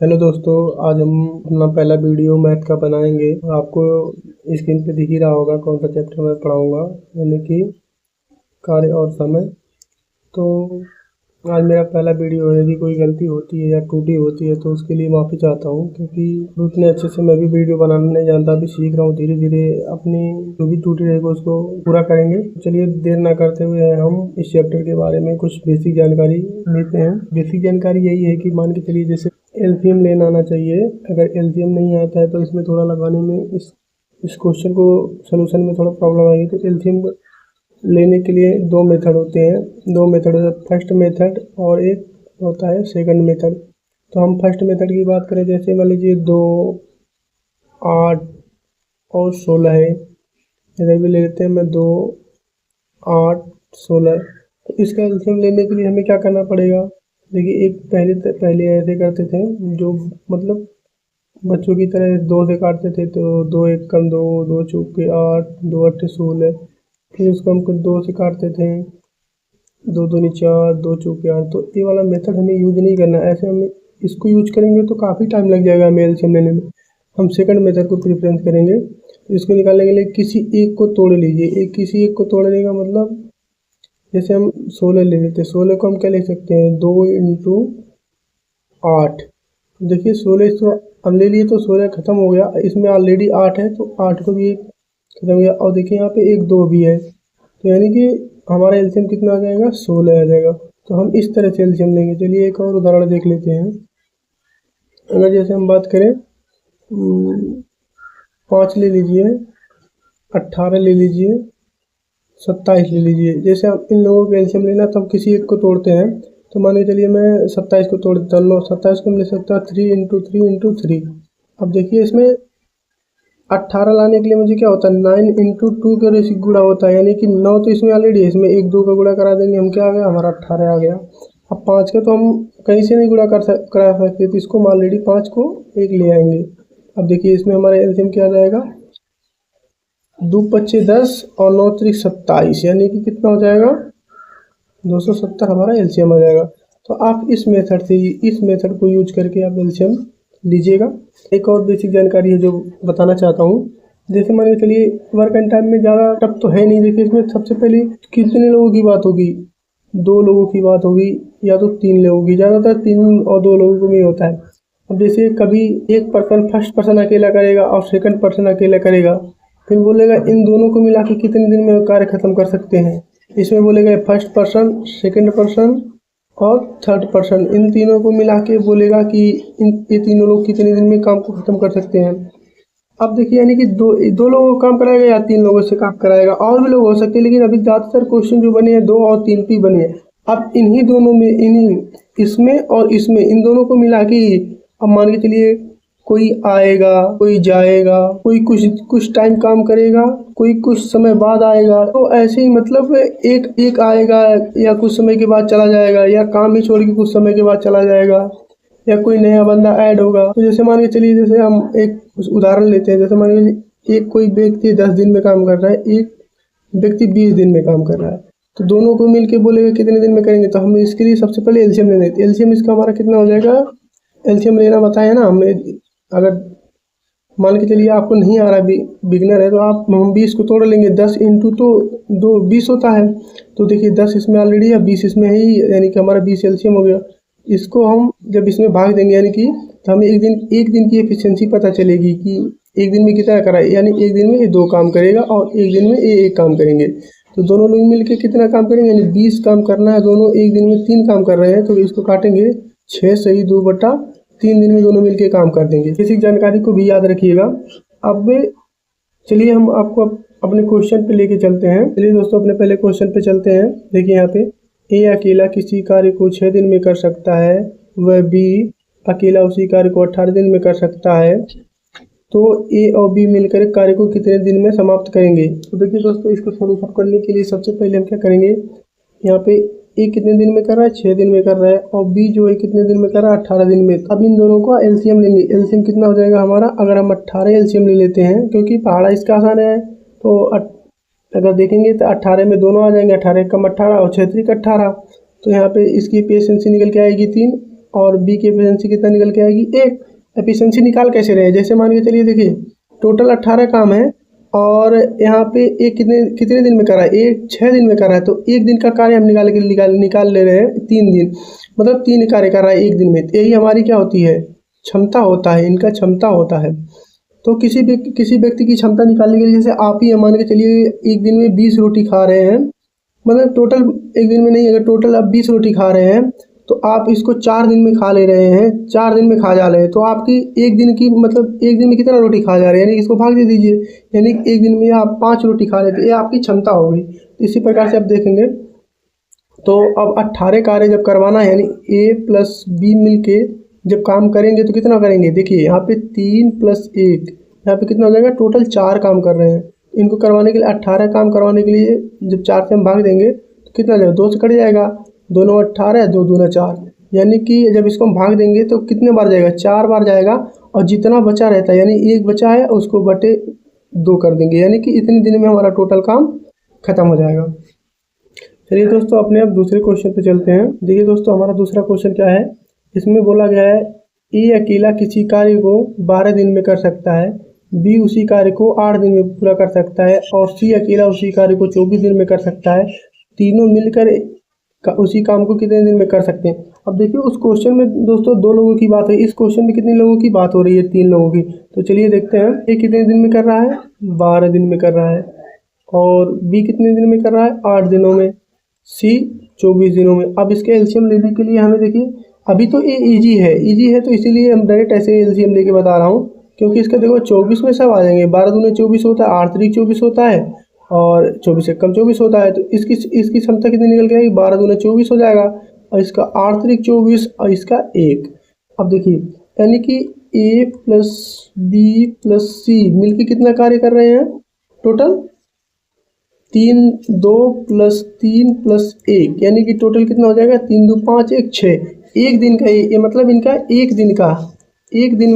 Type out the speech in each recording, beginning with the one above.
Hello दोस्तों, आज हम अपना पहला वीडियो मैथ का बनाएंगे। आपको स्क्रीन पे दिख ही रहा होगा कौन सा चैप्टर मैं पढ़ाऊंगा, यानी कि कार्य और समय। तो आज मेरा पहला वीडियो है। यदि कोई गलती होती है या त्रुटि होती है तो उसके लिए माफ़ी चाहता हूँ, क्योंकि उतने अच्छे से मैं भी वीडियो बनाना नहीं जानता, अभी सीख रहा हूँ। धीरे धीरे अपनी जो भी त्रुटि रहेगी उसको पूरा करेंगे। चलिए देर ना करते हुए हम इस चैप्टर के बारे में कुछ बेसिक जानकारी लेते हैं। बेसिक जानकारी यही है कि मान के चलिए जैसे एलसीएम लेना आना चाहिए। अगर एलसीएम नहीं आता है तो इसमें थोड़ा लगाने में इस क्वेश्चन को सोल्यूशन में थोड़ा प्रॉब्लम आएगी। तो एलसीएम लेने के लिए दो मेथड होते हैं। दो मेथड होता है, फर्स्ट मेथड और एक होता है सेकंड मेथड। तो हम फर्स्ट मेथड की बात करें, जैसे मान लीजिए 2, 8 और 16 है। इधर भी ले लेते हैं मैं 2, 8, 16। तो इसका एलसीएम लेने के लिए हमें क्या करना पड़ेगा? देखिए, एक पहले ऐसे करते थे, जो मतलब बच्चों की तरह 2 से काटते थे। तो 2 एक कम 2, 2 चौके 8, 2 अट्ठे 16। फिर उसको हम कुछ 2 से काटते थे, 2 दूनी 4, 2 चौके 8। तो ये वाला मेथड हमें यूज नहीं करना। ऐसे हम इसको यूज करेंगे तो काफ़ी टाइम लग जाएगा हमें एलसीएम लेने में। हम सेकंड मेथड को प्रेफरेंस करेंगे। इसको निकालने के लिए किसी एक को तोड़ लीजिए। किसी एक को तोड़ने का मतलब, जैसे हम 16 ले लेते हैं। 16 को हम क्या लिख सकते हैं? 2 इंटू 8। देखिए 16 इसको हम ले लिए तो 16 खत्म हो गया। इसमें ऑलरेडी 8 है तो 8 को भी खत्म हो गया। और देखिए यहाँ पे 1 2 भी है, तो यानी कि हमारा एलसीएम कितना आ जाएगा? 16 आ जाएगा। तो हम इस तरह से एलसीएम लेंगे। चलिए एक और उदाहरण देख लेते हैं। अगर जैसे हम बात करें 5 ले लीजिए, 18 ले लीजिए, 27 ले लीजिए। जैसे आप इन लोगों को एलसीएम लेना तो हम किसी एक को तोड़ते हैं। तो मान के चलिए मैं 27 को तोड़ देता हूँ। 27 को हम ले सकता है 3 इंटू 3 इंटू 3। अब देखिए इसमें 18 लाने के लिए मुझे क्या होता है? 9 इंटू 2 के रेसिक गुणा होता है, यानी कि 9 तो इसमें ऑलरेडी है। इसमें 1 2 का गुणा करा देंगे, हम क्या आ गया? हमारा 18 आ गया। अब 5 का तो हम कहीं से नहीं गुणा करा सकते, तो इसको हम ऑलरेडी 5 को 1 ले आएंगे। अब देखिए इसमें हमारा एलसीएम क्या आ जाएगा? 2 पच्चे 10 और 9 त्रिक 27, यानी कि कितना हो जाएगा? 270 हमारा एलसीएम आ जाएगा। तो आप इस मेथड को यूज करके आप एलसीएम लीजिएगा। एक और बेसिक जानकारी है जो बताना चाहता हूँ। जैसे मान के चलिए वर्क एंड टाइम में ज़्यादा टफ तो है नहीं। देखिए इसमें सबसे पहले कितने लोगों की बात होगी? 2 लोगों की बात होगी या तो 3 लोगों की। ज़्यादातर 3 और 2 लोगों में होता है। अब जैसे कभी एक पर्सन फर्स्ट पर्सन अकेला करेगा और सेकंड पर्सन अकेला करेगा, फिर बोलेगा इन दोनों को मिला के कितने दिन में कार्य खत्म कर सकते हैं। इसमें बोलेगा फर्स्ट पर्सन, सेकंड पर्सन और थर्ड पर्सन, इन तीनों को मिला के बोलेगा कि ये तीनों लोग कितने दिन में काम को खत्म कर सकते हैं। अब देखिए यानी कि दो लोगों को काम कराएगा या 3 लोगों से काम कराएगा। और भी लोग हो सकते हैं, लेकिन अभी ज़्यादातर क्वेश्चन जो बने हैं 2 और 3 पे बने हैं। अब इन्हीं दोनों में, इसमें और इसमें, इन दोनों को मिला के अब मान के चलिए कोई आएगा, कोई जाएगा, कोई कुछ टाइम काम करेगा, कोई कुछ समय बाद आएगा। तो ऐसे ही मतलब एक आएगा या कुछ समय के बाद चला जाएगा, या काम ही छोड़ के कुछ समय के बाद चला जाएगा, या कोई नया बंदा ऐड होगा। तो जैसे मान के चलिए, जैसे हम एक उदाहरण लेते हैं। जैसे मान के चलिए एक कोई व्यक्ति 10 दिन में काम कर रहा है, एक व्यक्ति 20 दिन में काम कर रहा है। तो दोनों को मिलके बोलेगा कितने दिन में करेंगे। तो हम इसके लिए सबसे पहले एलसीएम ले लेते हैं। एलसीएम इसका हमारा कितना हो जाएगा? एलसीएम लेना बताया ना हमने। अगर मान के चलिए आपको नहीं आ रहा, बिगनर है, तो हम 20 को तोड़ लेंगे। 10 इंटू तो 2 20 होता है। तो देखिए 10 इसमें ऑलरेडी है, 20 इसमें है ही, यानी कि हमारा 20 एलसीएम हो गया। इसको हम जब इसमें भाग देंगे, यानी कि तो हमें एक दिन की एफिशिएंसी पता चलेगी कि एक दिन में कितना करा है। यानी एक दिन में ये 2 काम करेगा और एक दिन में ये 1 काम करेंगे। तो दोनों लोग मिलके कितना काम करेंगे? यानी 20 काम करना है। दोनों एक दिन में 3 काम कर रहे हैं, तो इसको काटेंगे 6 सही 2/3 दिन में दोनों मिलके काम कर देंगे। बेसिक जानकारी को भी याद रखिएगा। अब चलिए हम आपको अपने क्वेश्चन पे लेके चलते हैं। चलिए दोस्तों अपने पहले क्वेश्चन पे चलते हैं। देखिए यहाँ पे ए अकेला किसी कार्य को 6 दिन में कर सकता है, वह बी अकेला उसी कार्य को 18 दिन में कर सकता है। तो ए और बी मिलकर कार्य को कितने दिन में समाप्त करेंगे? तो देखिए दोस्तों, इसको सॉल्व करने के लिए सबसे पहले हम क्या करेंगे? यहाँ पे ए कितने दिन में कर रहा है? 6 दिन में कर रहा है। और बी जो है कितने दिन में कर रहा है? 18 दिन में। अब इन दोनों का एलसीएम लेंगे। एलसीएम कितना हो जाएगा हमारा? अगर हम 18 एलसीएम ले लेते हैं, क्योंकि पहाड़ा इसका आसान है, तो अगर देखेंगे तो 18 में दोनों आ जाएंगे। 18 कम 18 और 6 3 18। तो यहाँ पे इसकी एफिशिएंसी निकल के आएगी 3 और बी की एफिशिएंसी कितना निकल के आएगी 1। एफिशिएंसी निकाल कैसे रहे, जैसे मान के चलिए देखिए टोटल 18 काम है और यहाँ पे एक कितने दिन में कर रहा है, एक 6 दिन में कर रहा है, तो एक दिन का कार्य हम निकाल ले रहे हैं 3 दिन, मतलब 3 कार्य कर रहा है एक दिन में। यही हमारी क्या होती है, क्षमता होता है, इनका क्षमता होता है। तो किसी व्यक्ति की क्षमता निकालने के लिए, जैसे आप ही मान के चलिए एक दिन में 20 रोटी खा रहे हैं, मतलब टोटल एक दिन में नहीं, अगर टोटल आप 20 रोटी खा रहे हैं तो आप इसको 4 दिन में खा ले रहे हैं, 4 दिन में खा जा रहे हैं, तो आपकी एक दिन की मतलब एक दिन में कितना रोटी खा जा रहे हैं, यानी इसको भाग दे दीजिए, यानी एक दिन में आप 5 रोटी खा लेते, ये आपकी क्षमता होगी। इसी प्रकार से आप देखेंगे तो अब 18 कार्य जब करवाना है, यानी ए प्लस बी मिल के जब काम करेंगे तो कितना करेंगे, देखिए यहाँ पे 3 + 1, यहाँ पे कितना हो जाएगा, टोटल 4 काम कर रहे हैं। इनको करवाने के लिए 18 काम करवाने के लिए जब 4 से हम भाग देंगे तो कितना जाएगा, 2 से कट जाएगा, 2 9 18, 2 दूना 4, यानी कि जब इसको हम भाग देंगे तो कितने बार जाएगा, 4 बार जाएगा। और जितना बचा रहता है, यानी एक बचा है उसको बटे 2 कर देंगे, यानी कि इतने दिन में हमारा टोटल काम खत्म हो जाएगा। चलिए दोस्तों अपने अब दूसरे क्वेश्चन पे चलते हैं। देखिए दोस्तों हमारा दूसरा क्वेश्चन क्या है, इसमें बोला गया है ए अकेला किसी कार्य को 12 दिन में कर सकता है, बी उसी कार्य को 8 दिन में पूरा कर सकता है और सी अकेला उसी कार्य को 24 दिन में कर सकता है। तीनों मिलकर उसी काम को कितने दिन में कर सकते हैं। अब देखिए उस क्वेश्चन में दोस्तों 2 लोगों की बात है, इस क्वेश्चन में कितने लोगों की बात हो रही है, 3 लोगों की। तो चलिए देखते हैं, ए कितने दिन में कर रहा है, 12 दिन में कर रहा है, और बी कितने दिन में कर रहा है, 8 दिनों में, सी 24 दिनों में। अब इसके एलसीएम लेने के लिए हमें देखिए, अभी तो ये इजी है तो इसीलिए हम डायरेक्ट ऐसे एलसीएम लेके बता रहा हूँ, क्योंकि इसका देखो 24 में सब आ जाएंगे, 12 दूने 24 होता है, 8 3 24 होता है और 24 से कम 24 होता है, तो इसकी क्षमता कितनी निकल के आएगी, 12 दूने 24 हो जाएगा और इसका 8 3 24 और इसका 1। अब देखिए यानी कि ए प्लस बी प्लस सी मिलकर कितना कार्य कर रहे हैं, टोटल 3 2 + 3 + 1, यानी कि टोटल कितना हो जाएगा, 3 2 5 1 6। एक दिन का ये मतलब इनका एक दिन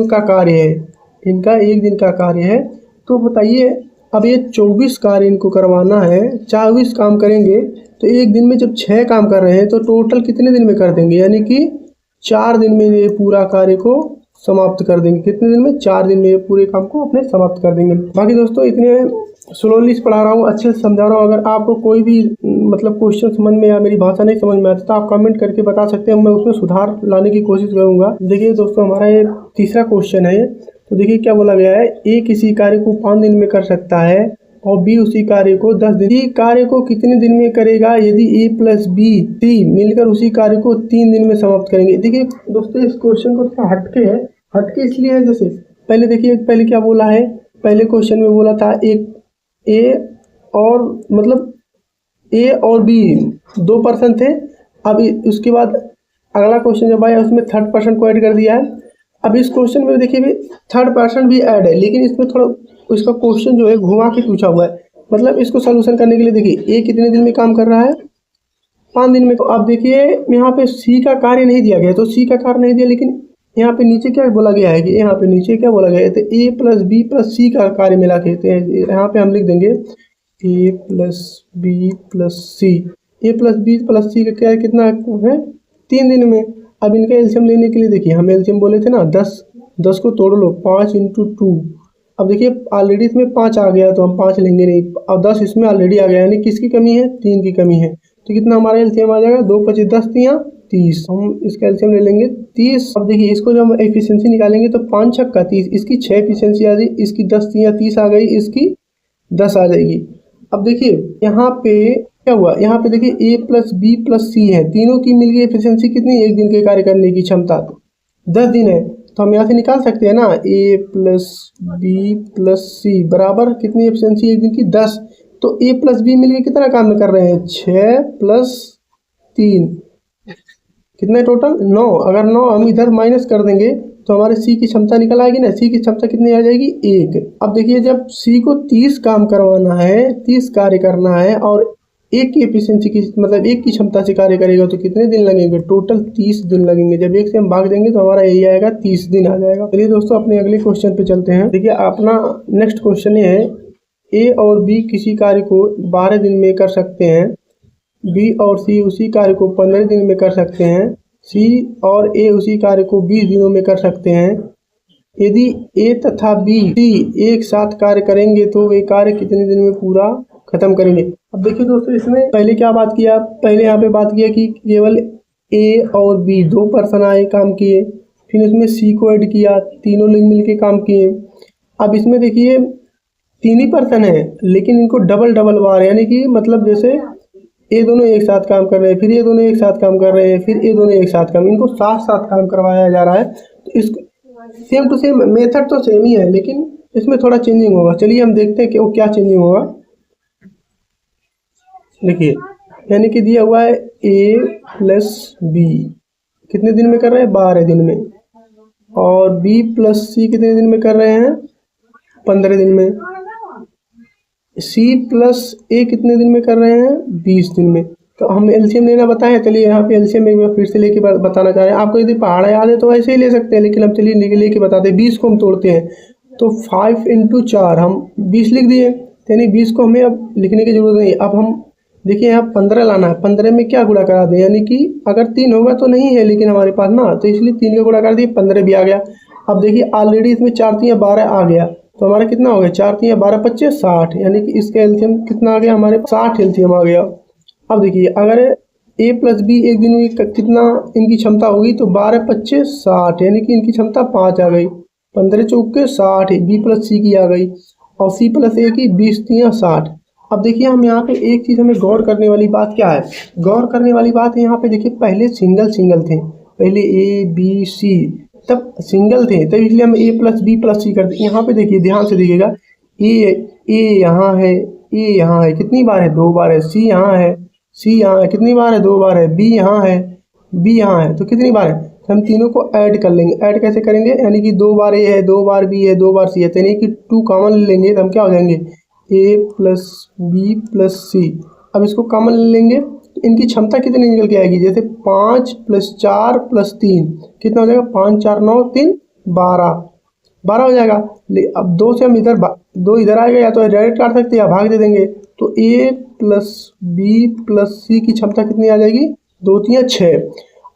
का कार्य है, इनका एक दिन का कार्य है। तो बताइए अब ये 24 कार्य इनको करवाना है, 24 काम करेंगे तो एक दिन में जब 6 काम कर रहे हैं तो टोटल कितने दिन में कर देंगे, यानी कि 4 दिन में ये पूरा कार्य को समाप्त कर देंगे। कितने दिन में, 4 दिन में ये पूरे काम को अपने समाप्त कर देंगे। बाकी दोस्तों इतने स्लोली पढ़ा रहा हूँ, अच्छे से समझा रहा हूँ। अगर आपको कोई भी मतलब क्वेश्चन समझ में या मेरी भाषा नहीं समझ में आती तो आप कमेंट करके बता सकते हैं, मैं उसमें सुधार लाने की कोशिश करूँगा। देखिए दोस्तों हमारा ये तीसरा क्वेश्चन है, तो देखिए क्या बोला गया है, ए किसी कार्य को 5 दिन में कर सकता है और बी उसी कार्य को 10 दिन। सी कार्य को कितने दिन में करेगा यदि ए प्लस बी सी मिलकर उसी कार्य को 3 दिन में समाप्त करेंगे। देखिए दोस्तों इस क्वेश्चन को थोड़ा हटके इसलिए है, जैसे पहले क्या बोला है, पहले क्वेश्चन में बोला था एक ए और मतलब ए और बी 2 पर्सन थे। अब उसके बाद अगला क्वेश्चन जब आया उसमें 3rd पर्सन को ऐड कर दिया है। अब इस क्वेश्चन में देखिए भी 3rd पर्सन भी ऐड है, लेकिन इसमें थोड़ा उसका क्वेश्चन जो है घुमा के पूछा हुआ है। मतलब इसको सोल्यूशन करने के लिए देखिए ए कितने दिन में काम कर रहा है, 5 दिन में। तो अब देखिए यहाँ पे सी का कार्य नहीं दिया गया, तो सी का कार्य नहीं दिया, लेकिन यहाँ पे नीचे क्या बोला गया है कि यहाँ पे नीचे क्या बोला गया है, तो ए प्लस बी प्लस सी का कार्य मिला के यहाँ पे हम लिख देंगे ए प्लस बी प्लस सी। ए प्लस बी प्लस सी का क्या कितना है, 3 दिन में। अब इनका एलसीएम लेने के लिए देखिए हम एलसीएम बोले थे ना 10 को तोड़ लो, 5 × 2। अब देखिए ऑलरेडी इसमें 5 आ गया तो हम 5 लेंगे नहीं, अब 10 इसमें ऑलरेडी आ गया, यानी किसकी कमी है, 3 की कमी है। तो कितना हमारा एलसीएम आ जाएगा, 2 × 5 10 3 30, हम इसका एलसीएम ले लेंगे 30। अब देखिए इसको जब हम एफिशिएंसी निकालेंगे तो 5 6 30, इसकी 6 एफिशिएंसी आ गई, इसकी 10 3 30 आ गई, इसकी 10 आ जाएगी। अब देखिए यहाँ पे क्या हुआ, यहाँ पे देखिए ए प्लस बी प्लस सी है, तीनों की मिलकर एफिशिएंसी कितनी, एक दिन के कार्य करने की क्षमता 10 दिन है। तो हम यहाँ से निकाल सकते हैं ना, ए प्लस बी प्लस सी बराबर कितनी एफिशिएंसी एक दिन की 10। तो ए प्लस बी मिलकर कितना काम कर रहे हैं, 6 + 3 कितना टोटल 9। अगर 9 हम इधर माइनस कर देंगे तो हमारे सी की क्षमता निकल आएगी ना, सी की क्षमता कितनी आ जाएगी, 1। अब देखिए जब सी को 30 काम करवाना है, 30 कार्य करना है और एक की एफिशिएंसी की मतलब एक की क्षमता से कार्य करेगा तो कितने दिन लगेंगे, टोटल 30 दिन लगेंगे। जब एक से हम भाग देंगे तो हमारा यही आएगा, 30 दिन आ जाएगा। चलिए दोस्तों अपने अगले क्वेश्चन पे चलते हैं। देखिए अपना नेक्स्ट क्वेश्चन ये है, ए और बी किसी कार्य को 12 दिन में कर सकते हैं, बी और सी उसी कार्य को 15 दिन में कर सकते हैं, सी और ए उसी कार्य को 20 दिनों में कर सकते हैं। यदि ए तथा बी सी एक साथ कार्य करेंगे तो वे कार्य कितने दिन में पूरा खत्म करेंगे। अब देखिए दोस्तों, इसमें पहले क्या बात किया, पहले यहाँ पे बात किया कि केवल ए और बी दो पर्सन आए काम किए, फिर इसमें सी को ऐड किया, तीनों लोग मिलके काम किए। अब इसमें देखिए 3 ही पर्सन है लेकिन इनको डबल डबल बार, यानी कि मतलब जैसे ये दोनों एक साथ काम कर रहे हैं, फिर ये दोनों एक साथ काम कर रहे हैं, फिर ये दोनों एक साथ काम, इनको साथ साथ काम करवाया जा रहा है। तो इस सेम टू सेम मेथड तो सेम ही है लेकिन इसमें थोड़ा चेंजिंग होगा। चलिए हम देखते हैं कि वो क्या चेंजिंग होगा। देखिए, यानी कि दिया हुआ है ए प्लस बी कितने दिन में कर रहे हैं, 12 दिन में, और बी प्लस सी कितने दिन में कर रहे हैं, 15 दिन में, सी प्लस ए कितने दिन में कर रहे हैं, 20 दिन में। तो हम एलसीएम लेना बताएं, चलिए यहाँ पे एलसीएम एक बार फिर से लेके बताना चाह रहे हैं। आपको यदि पहाड़ा याद है तो ऐसे ही ले सकते हैं, लेकिन हम चलिए लेके बताते हैं। 20 को हम तोड़ते हैं तो 5 × 4 हम 20 लिख दिए, यानी 20 को हमें अब लिखने की जरूरत नहीं। अब हम देखिए यहाँ 15 लाना है, 15 में क्या गुणा करा दें, यानी कि अगर 3 होगा तो नहीं है लेकिन हमारे पास ना, तो इसलिए 3 का गुणा कर दिए, 15 भी आ गया। अब देखिए ऑलरेडी इसमें 4 3 12 आ गया, तो हमारा कितना हो गया, 4 3 12 25 60, यानी कि इसका एलसीएम कितना आ गया, हमारे 60 एलसीएम आ गया। अब देखिए अगर ए प्लस बी एक दिन में कितना इनकी क्षमता होगी, तो 12 25 60, यानी कि इनकी क्षमता 5 आ गई, 15 चौके 60, बी प्लस सी की आ गई, और सी प्लस ए की 20 3 60। अब देखिए हम यहाँ पे एक चीज़ हमें गौर करने वाली बात क्या है, गौर करने वाली बात है यहाँ पे देखिए, पहले सिंगल सिंगल थे, पहले ए बी सी तब सिंगल थे, तब इसलिए हम ए प्लस बी प्लस सी करते। यहाँ पे देखिए ध्यान से देखिएगा, ए यहाँ है, ए यहाँ है, कितनी बार है, 2 बार है, सी यहाँ है, सी यहाँ है, कितनी बार है, 2 बार है, बी यहाँ है, बी यहाँ है, तो कितनी बार है, तो हम तीनों को ऐड कर लेंगे। ऐड कैसे करेंगे, यानी कि 2 बार ए है, 2 बार बी है, 2 बार सी है, यानी कि 2 कॉमन ले लेंगे तो हम क्या हो जाएंगे, ए प्लस बी प्लस सी। अब इसको कॉमन ले लेंगे तो इनकी क्षमता कितनी निकल के आएगी, जैसे 5 + 4 + 3 कितना हो जाएगा, 5 4 9 3 12 हो जाएगा। अब 2 से हम इधर 2 इधर आएगा, या तो डायरेक्ट काट सकते हैं या भाग दे देंगे, तो ए प्लस बी प्लस सी की क्षमता कितनी आ जाएगी, 2 3 6।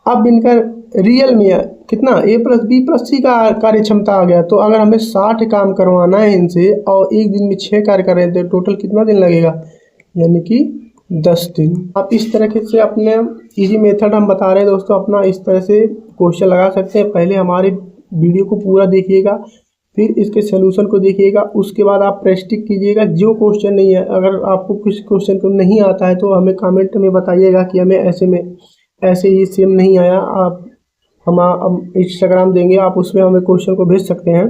अब इनका रियल में कितना, ए प्लस बी प्लस सी का कार्य क्षमता आ गया। तो अगर हमें 60 काम करवाना है इनसे और एक दिन में 6 कार्य कर रहे हैं, तो टोटल कितना दिन लगेगा, यानी कि 10 दिन। आप इस तरह से अपने इजी मेथड हम बता रहे हैं दोस्तों, अपना इस तरह से क्वेश्चन लगा सकते हैं। पहले हमारे वीडियो को पूरा देखिएगा, फिर इसके सोल्यूशन को देखिएगा, उसके बाद आप प्रैक्टिस कीजिएगा। जो क्वेश्चन नहीं है, अगर आपको कुछ क्वेश्चन को नहीं आता है तो हमें कमेंट में बताइएगा कि हमें ऐसे ही सेम नहीं आया। आप हम इंस्टाग्राम देंगे, आप उसमें हमें क्वेश्चन को भेज सकते हैं।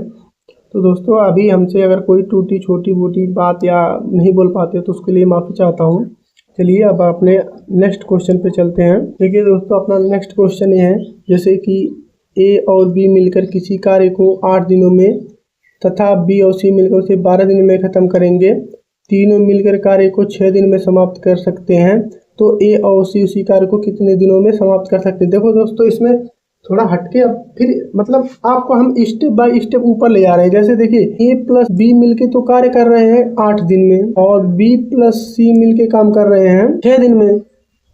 तो दोस्तों अभी हमसे अगर कोई टूटी छोटी मोटी बात या नहीं बोल पाते तो उसके लिए माफ़ी चाहता हूँ। चलिए अब अपने नेक्स्ट क्वेश्चन पे चलते हैं। देखिए दोस्तों, अपना नेक्स्ट क्वेश्चन ये है, जैसे कि ए और बी मिलकर किसी कार्य को 8 दिनों में तथा बी और सी मिलकर उसे 12 दिन में ख़त्म करेंगे। तीनों मिलकर कार्य को 6 दिन में समाप्त कर सकते हैं, तो ए और सी उसी कार्य को कितने दिनों में समाप्त कर सकते हैं। देखो दोस्तों, इसमें थोड़ा हटके अब फिर मतलब आपको हम स्टेप बाय स्टेप ऊपर ले जा रहे हैं। जैसे देखिए ए प्लस बी मिलके तो कार्य कर रहे हैं 8 दिन में, और बी प्लस सी मिलके काम कर रहे हैं 6 दिन में।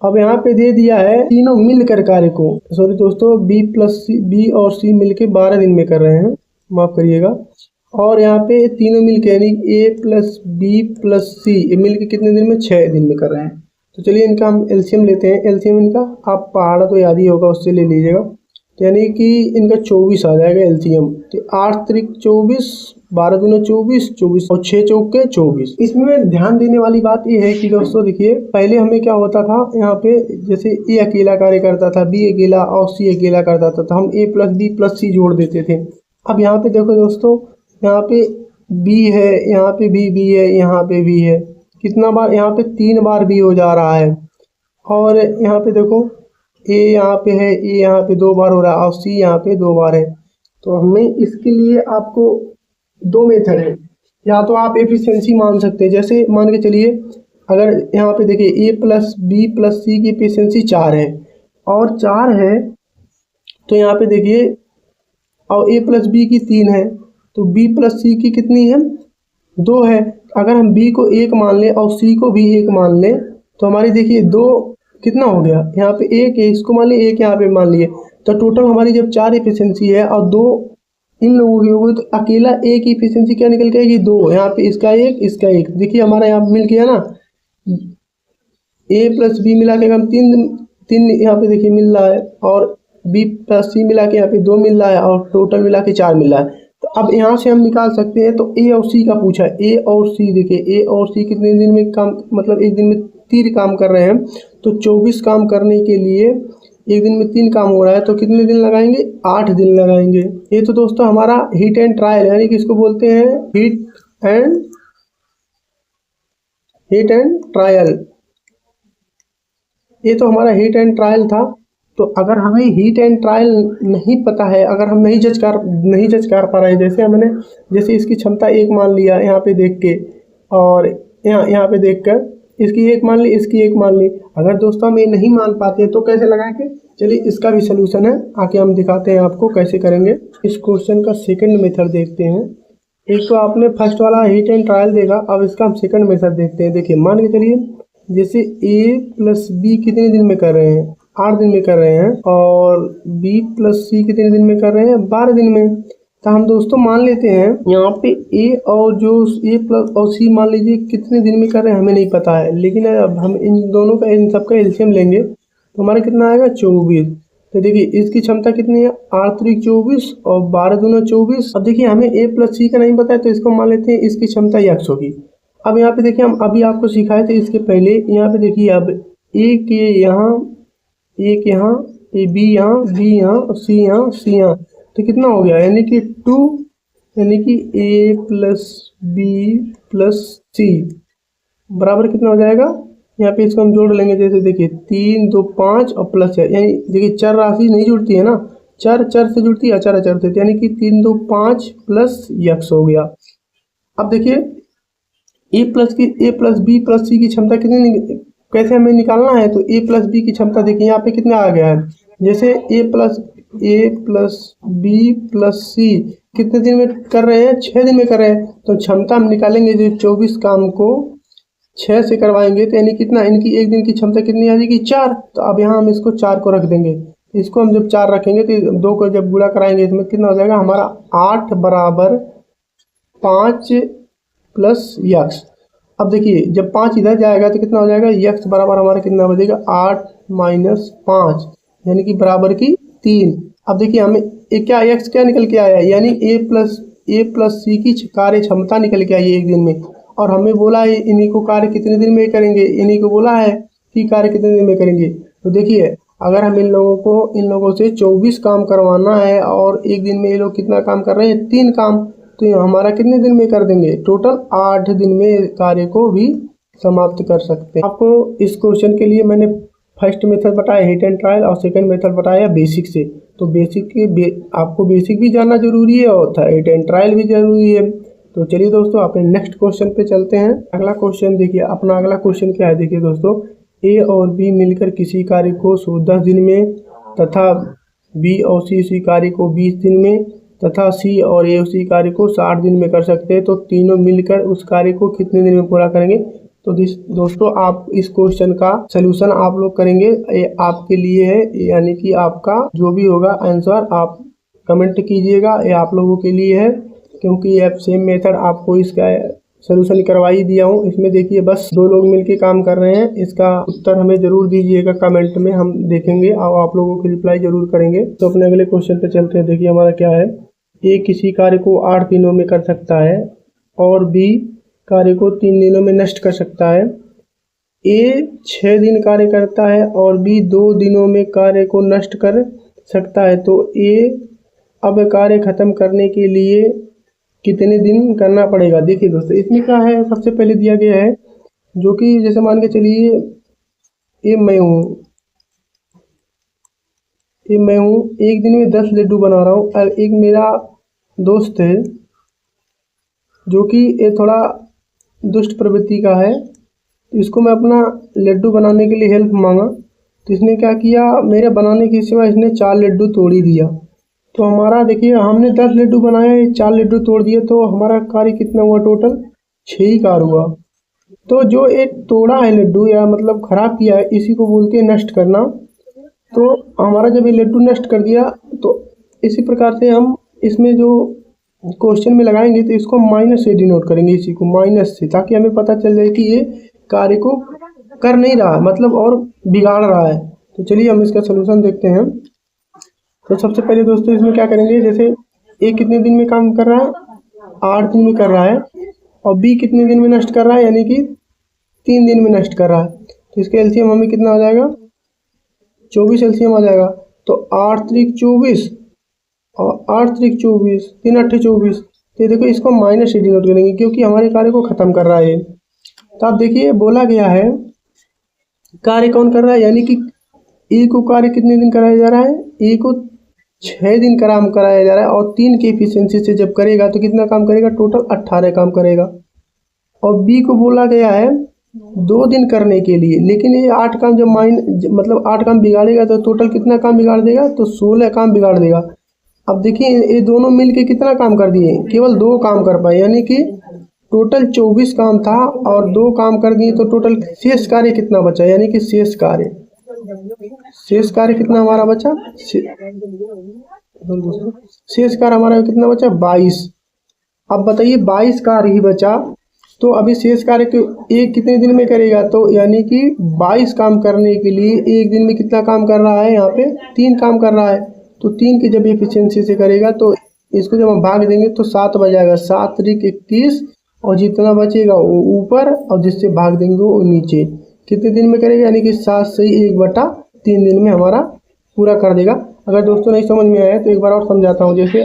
अब यहाँ पे दे दिया है तीनों मिलकर कार्य को, सॉरी दोस्तों, बी और सी मिलके 12 दिन में कर रहे हैं, माफ करिएगा। और यहाँ पे तीनों मिलके यानी ए प्लस बी प्लस सी मिलके कितने दिन में, 6 दिन में कर रहे हैं। तो चलिए इनका हम एलसीएम लेते हैं। एलसीएम इनका आप पहाड़ा तो याद ही होगा, उससे ले लीजिएगा, यानी कि इनका 24 आ जाएगा एलसीएम। तो 8 त्रिक 24, 12 दूनी 24, 24 और 6 चौके 24। इसमें ध्यान देने वाली बात ये है कि दोस्तों देखिए, पहले हमें क्या होता था यहाँ पे, जैसे ए अकेला कार्य करता था, बी अकेला और सी अकेला करता था, तो हम ए प्लस बी प्लस सी जोड़ देते थे। अब यहाँ पे देखो दोस्तों, यहाँ पे बी है, यहाँ पे भी बी है, यहाँ पे भी है, कितना बार, यहाँ पे 3 बार बी हो जा रहा है। और यहाँ पे देखो ए यहाँ पे है, ए यहाँ पे 2 बार हो रहा है, और सी यहाँ पे 2 बार है। तो हमें इसके लिए आपको 2 मेथड है, या तो आप एफिशिएंसी मान सकते हैं। जैसे मान के चलिए, अगर यहाँ पे देखिए ए प्लस बी प्लस सी की एफिशिएंसी 4 है और 4 है, तो यहाँ पे देखिए, और ए प्लस बी की 3 है, तो बी प्लस सी की कितनी है, 2 है। अगर हम बी को 1 मान लें और सी को भी 1 मान लें, तो हमारी देखिए 2 कितना हो गया, यहाँ पे एक है, इसको मान लिए एक, यहाँ पे मान लिए, तो टोटल हमारी जब 4 इफिशियंसी है और 2 इन लोगों की होगी, तो अकेला एक इफिशियंसी क्या निकल के आएगी, 2। यहाँ पे इसका एक, इसका एक, देखिए हमारा यहाँ मिल गया ना, ए प्लस बी मिला के हम तीन यहाँ पे देखिए मिल रहा है, और बी प्लस सी मिला के यहाँ पे 2 मिल रहा है, और टोटल मिला के 4 मिल रहा है। तो अब यहाँ से हम निकाल सकते हैं। तो ए और सी का पूछा है, ए और सी, देखिए ए और सी कितने दिन में काम, मतलब एक दिन में 3 काम कर रहे हैं, तो 24 काम करने के लिए एक दिन में 3 काम हो रहा है, तो कितने दिन लगाएंगे, 8 दिन लगाएंगे। ये तो दोस्तों हमारा हीट एंड ट्रायल, यानी कि इसको बोलते हैं हीट एंड ट्रायल। ये तो हमारा हीट एंड ट्रायल था। तो अगर हमें हीट एंड ट्रायल नहीं पता है, अगर हम नहीं जज कर पा रहे हैं, जैसे इसकी क्षमता 1 मान लिया यहाँ पे देख के, और यहाँ पे देख कर इसकी 1 मान ली, इसकी 1 मान ली। अगर दोस्तों हम ये नहीं मान पाते तो कैसे लगाएंगे, चलिए इसका भी सलूशन है, आके हम दिखाते हैं आपको कैसे करेंगे। इस क्वेश्चन का सेकंड मेथड देखते हैं। एक तो आपने फर्स्ट वाला हीट एंड ट्रायल देखा, अब इसका हम सेकंड मेथड देखते हैं। देखिए मान के चलिए जैसे ए प्लस बी कितने दिन में कर रहे हैं, 8 दिन में कर रहे हैं, और बी प्लस सी कितने दिन में कर रहे हैं, 12 दिन में। तो हम दोस्तों मान लेते हैं यहाँ पे ए और जो ए प्लस और सी मान लीजिए कितने दिन में कर रहे हैं हमें नहीं पता है, लेकिन अब हम इन दोनों का, इन सबका एलसीएम लेंगे तो हमारा कितना आएगा, 24। तो देखिए इसकी क्षमता कितनी है, 8 त्रिक 24 और 12 दूना 24। अब देखिए हमें ए प्लस सी का नहीं पता है, तो इसको मान लेते हैं इसकी क्षमता x होगी। अब यहाँ पे देखिए हम अभी आपको सिखाए थे इसके पहले, यहाँ पे देखिए अब ए के यहाँ, एक यहाँ, ए बी यहाँ, बी यहाँ, सी यहाँ, सी यहाँ, तो कितना हो गया, यानी कि 2, यानी कि ए प्लस बी प्लस सी बराबर कितना हो जाएगा। यहाँ पे इसको हम जोड़ लेंगे, जैसे देखिए 3 2 5 और प्लस है, यानी देखिए चर राशि नहीं जुड़ती है ना, चर से जुड़ती है, अचर से, यानी कि 3 2 5 प्लस x हो गया। अब देखिए ए प्लस बी प्लस सी की क्षमता कितनी, कैसे हमें निकालना है, तो ए प्लस बी की क्षमता देखिए यहाँ पे कितना आ गया है, जैसे ए प्लस बी प्लस सी कितने दिन में कर रहे हैं, 6 दिन में कर रहे हैं। तो क्षमता हम निकालेंगे, जो 24 काम को 6 से करवाएंगे, तो यानी कितना, इनकी एक दिन की क्षमता कितनी आ जाएगी, 4। तो अब यहाँ हम इसको 4 को रख देंगे। इसको हम जब 4 रखेंगे तो 2 को जब गुणा कराएंगे, इसमें कितना हो जाएगा हमारा 8 बराबर 5 प्लस x। अब देखिए जब 5 इधर जाएगा तो कितना हो जाएगा, x बराबर हमारा कितना बचेगा, 8 माइनस 5, यानी कि बराबर की 3। अब देखिए हमें क्या x क्या निकल के आया, यानी ए प्लस सी की कार्य क्षमता निकल के आई एक दिन में, और हमें बोला है इन्हीं को कार्य कितने दिन में करेंगे, इन्हीं को बोला है कि कार्य कितने दिन में करेंगे। तो देखिए अगर हम इन लोगों से 24 काम करवाना है, और एक दिन में ये लोग कितना काम कर रहे हैं, 3 काम, तो ये हमारा कितने दिन में कर देंगे, टोटल 8 दिन में कार्य को भी समाप्त कर सकते हैं। आपको इस क्वेश्चन के लिए मैंने फर्स्ट मेथड बताया हीट एंड ट्रायल, और सेकंड मेथड बताया बेसिक से। तो आपको बेसिक भी जानना जरूरी है, और हीट एंड ट्रायल भी जरूरी है। तो चलिए दोस्तों अपने नेक्स्ट क्वेश्चन पे चलते हैं। अगला क्वेश्चन देखिए, अपना अगला क्वेश्चन क्या है, देखिए दोस्तों, ए और बी मिलकर किसी कार्य को 10 दिन में, तथा बी और सी उसी कार्य को 20 दिन में, तथा सी और ए उसी कार्य को 60 दिन में कर सकते हैं। तो तीनों मिलकर उस कार्य को कितने दिन में पूरा करेंगे। तो दोस्तों आप इस क्वेश्चन का सलूशन आप लोग करेंगे, ये आपके लिए है, यानी कि आपका जो भी होगा आंसर आप कमेंट कीजिएगा, ये आप लोगों के लिए है, क्योंकि ये सेम मेथड आपको इसका सलूशन करवा ही दिया हूँ। इसमें देखिए बस 2 लोग मिलके काम कर रहे हैं। इसका उत्तर हमें जरूर दीजिएगा कमेंट में, हम देखेंगे और आप लोगों की रिप्लाई जरूर करेंगे। तो अपने अगले क्वेश्चन पे चलते हैं। देखिए हमारा क्या है, ए किसी कार्य को 8 दिनों में कर सकता है, और बी कार्य को 3 दिनों में नष्ट कर सकता है। ए 6 दिन कार्य करता है और बी 2 दिनों में कार्य को नष्ट कर सकता है। तो ए अब कार्य खत्म करने के लिए कितने दिन करना पड़ेगा। देखिए दोस्तों इसमें क्या है, सबसे पहले दिया गया है, जो कि जैसे मान के चलिए ये मैं हूँ, एक दिन में 10 लड्डू बना रहा हूँ, और एक मेरा दोस्त है जो कि ये थोड़ा दुष्ट प्रवृत्ति का है, तो इसको मैं अपना लड्डू बनाने के लिए हेल्प मांगा, तो इसने क्या किया, मेरे बनाने की सिवा इसने 4 लड्डू तोड़ ही दिया। तो हमारा देखिए हमने 10 लड्डू बनाया, ये 4 लड्डू तोड़ दिए, तो हमारा कार्य कितना हुआ, टोटल 6 ही कार्य हुआ। तो जो एक तोड़ा है लड्डू या मतलब खराब किया है, इसी को बोलते हैं नष्ट करना। तो हमारा जब ये लड्डू नष्ट कर दिया, तो इसी प्रकार से हम इसमें जो क्वेश्चन में लगाएंगे तो इसको माइनस से डिनोट करेंगे, इसी को माइनस से, ताकि हमें पता चल जाए कि ये कार्य को कर नहीं रहा, मतलब और बिगाड़ रहा है। तो चलिए हम इसका सोल्यूशन देखते हैं। तो सबसे पहले दोस्तों इसमें क्या करेंगे, जैसे ए कितने दिन में काम कर रहा है, 8 दिन में कर रहा है, और बी कितने दिन में नष्ट कर रहा है, यानी कि 3 दिन में नष्ट कर रहा है। तो इसका एलसीएम हमें कितना आ जाएगा, 24 एलसीएम आ जाएगा। तो 8 त्रिक 24 और 8 त्रिक 24, 3 8 24। तो देखो इसको माइनस से डिनोट करेंगे क्योंकि हमारे कार्य को खत्म कर रहा है। तो आप देखिए बोला गया है कार्य कौन कर रहा है, यानी कि ए को कार्य कितने दिन कराया जा रहा है, ए को 6 दिन काम कराया जा रहा है, और 3 की एफिशिएंसी से जब करेगा तो कितना काम करेगा, टोटल 18 काम करेगा। और बी को बोला गया है 2 दिन करने के लिए, लेकिन ये 8 काम जब मतलब 8 काम बिगाड़ेगा तो टोटल कितना काम बिगाड़ देगा, तो 16 काम बिगाड़ देगा। अब देखिए ये दोनों मिलके कितना काम कर दिए, केवल 2 काम कर पाए, यानी कि टोटल 24 काम था और 2 काम कर दिए, तो टोटल शेष कार्य कितना बचा, यानी कि शेष कार्य कितना हमारा बचा, शेष कार्य हमारा कितना बचा, 22। अब बताइए 22 कार्य ही बचा, तो अभी शेष कार्य को एक कितने दिन में करेगा, तो यानी कि 22 काम करने के लिए एक दिन में कितना काम कर रहा है, यहाँ पे 3 काम कर रहा है। तो 3 की जब एफिशिएंसी से करेगा तो इसको जब हम भाग देंगे तो 7 बच जाएगा, 7 त्रिक 21, और जितना बचेगा वो ऊपर, और जिससे भाग देंगे वो नीचे। कितने दिन में करेगा, यानी कि 7 से 1/3 दिन में हमारा पूरा कर देगा। अगर दोस्तों नहीं समझ में आया तो एक बार और समझाता हूँ। जैसे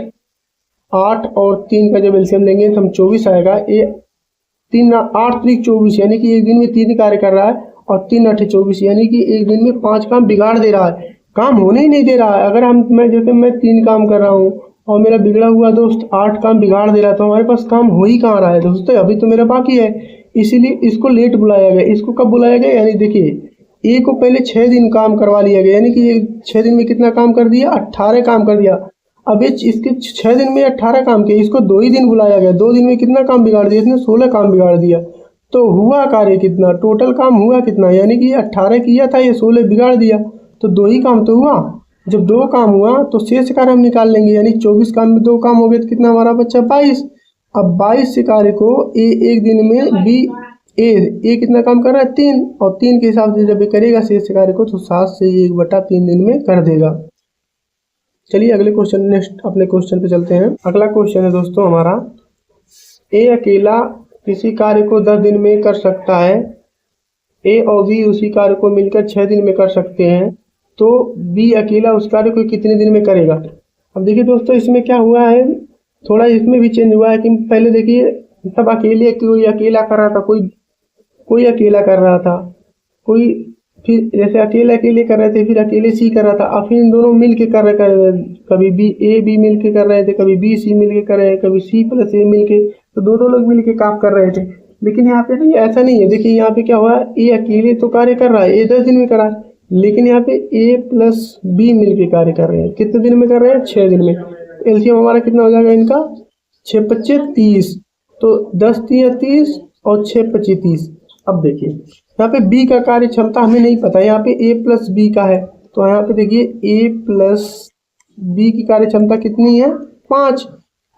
8 और 3 का जब एलसीएम लेंगे तो हम 24 आएगा। ये 8 त्रिक 24, यानी कि एक दिन में 3 कार्य कर रहा है, और 3 8 24, यानी कि एक दिन में 5 काम बिगाड़ दे रहा है, काम होने ही नहीं दे रहा है। अगर मैं 3 काम कर रहा हूँ और मेरा बिगड़ा हुआ दोस्त 8 काम बिगाड़ दे रहा, तो हमारे पास काम हो ही कहाँ रहा है दोस्तों, अभी तो मेरा बाकी है। इसीलिए इसको लेट बुलाया गया। इसको कब बुलाया गया, यानी देखिए ए को पहले 6 दिन काम करवा लिया गया, यानी कि ये 6 दिन में कितना काम कर दिया, 18 काम कर दिया। अब ये इसके 6 दिन में 18 काम किया, इसको 2 ही दिन बुलाया गया, 2 दिन में कितना काम बिगाड़ दिया, इसने 16 काम बिगाड़ दिया। तो हुआ कार्य कितना, टोटल काम हुआ कितना, यानी कि 18 किया था, ये 16 बिगाड़ दिया, तो 2 ही काम तो हुआ। जब 2 काम हुआ तो शेष कार्य हम निकाल लेंगे, यानी 24 काम में 2 काम हो गए तो कितना हमारा बच्चा 22। अब 22 से कार्य को ए एक दिन में बी ए कितना काम कर रहा है, 3, और 3 के हिसाब से जब ये करेगा शेष कार्य को तो 7 से 1/3 दिन में कर देगा। चलिए अगले क्वेश्चन, नेक्स्ट अपने क्वेश्चन पे चलते हैं। अगला क्वेश्चन है दोस्तों हमारा, ए अकेला किसी कार्य को 10 दिन में कर सकता है, ए और बी उसी कार्य को मिलकर 6 दिन में कर सकते हैं, तो बी अकेला उस कार्य को कितने दिन में करेगा। अब देखिए दोस्तों इसमें क्या हुआ है, थोड़ा इसमें भी चेंज हुआ है कि पहले देखिए सब कोई अकेला कर रहा था, कोई अकेला कर रहा था, कोई फिर जैसे अकेले कर रहे थे, फिर अकेले सी कर रहा था, और फिर इन दोनों मिल के कर रहे, कभी बी मिल के कर रहे थे, कभी बी सी मिल के कर रहे हैं, कभी सी प्लस ए मिल के, तो दोनों लोग मिल के काम कर रहे थे। लेकिन यहाँ पे नहीं, ऐसा नहीं है। देखिए यहाँ पे क्या हुआ, ए अकेले तो कार्य कर रहा है, ए 10 दिन में कर रहा है, लेकिन यहाँ पे ए प्लस बी मिल के कार्य कर रहे हैं, कितने दिन में कर रहे हैं, 6 दिन में। एलसीएम हमारा कितना हो जाएगा इनका, 6 5 30, तो 10 3 30 और 6 25 30। अब देखिए यहाँ पे बी का कार्य क्षमता हमें नहीं पता, यहाँ पे ए प्लस बी का है, तो यहाँ पे देखिए ए प्लस बी की कार्य क्षमता कितनी है, 5,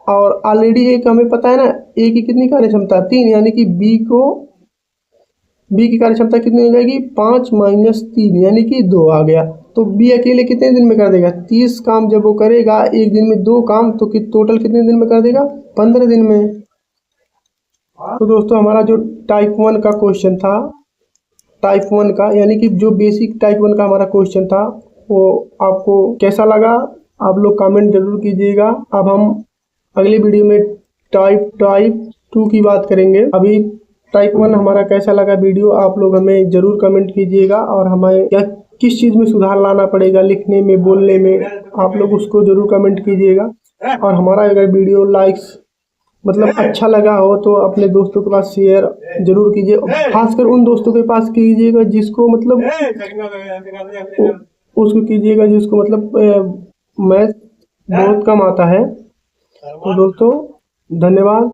और ऑलरेडी एक हमें पता है ना, ए की कितनी कार्य क्षमता, 3, यानी कि बी की कार्य क्षमता कितनी हो जाएगी, 5 - 3, यानी कि 2 आ गया। तो बी अकेले कितने दिन में कर देगा, 30 काम जब वो करेगा एक दिन में 2 काम, तो टोटल कितने दिन में कर देगा, 15 दिन में। तो दोस्तों हमारा जो टाइप 1 का क्वेश्चन था, टाइप 1 का यानी कि जो बेसिक टाइप 1 का हमारा क्वेश्चन था, वो आपको कैसा लगा आप लोग कमेंट जरूर कीजिएगा। अब हम अगले वीडियो में टाइप 2 की बात करेंगे। अभी टाइप 1 हमारा कैसा लगा वीडियो आप लोग हमें ज़रूर कमेंट कीजिएगा, और हमें क्या किस चीज़ में सुधार लाना पड़ेगा, लिखने में, बोलने में, आप लोग उसको ज़रूर कमेंट कीजिएगा। और हमारा अगर वीडियो लाइक्स मतलब अच्छा लगा हो तो अपने दोस्तों के पास शेयर जरूर कीजिए, खासकर उन दोस्तों के पास कीजिएगा जिसको मतलब उसको कीजिएगा जिसको मतलब मैथ बहुत कम आता है। तो दोस्तों धन्यवाद।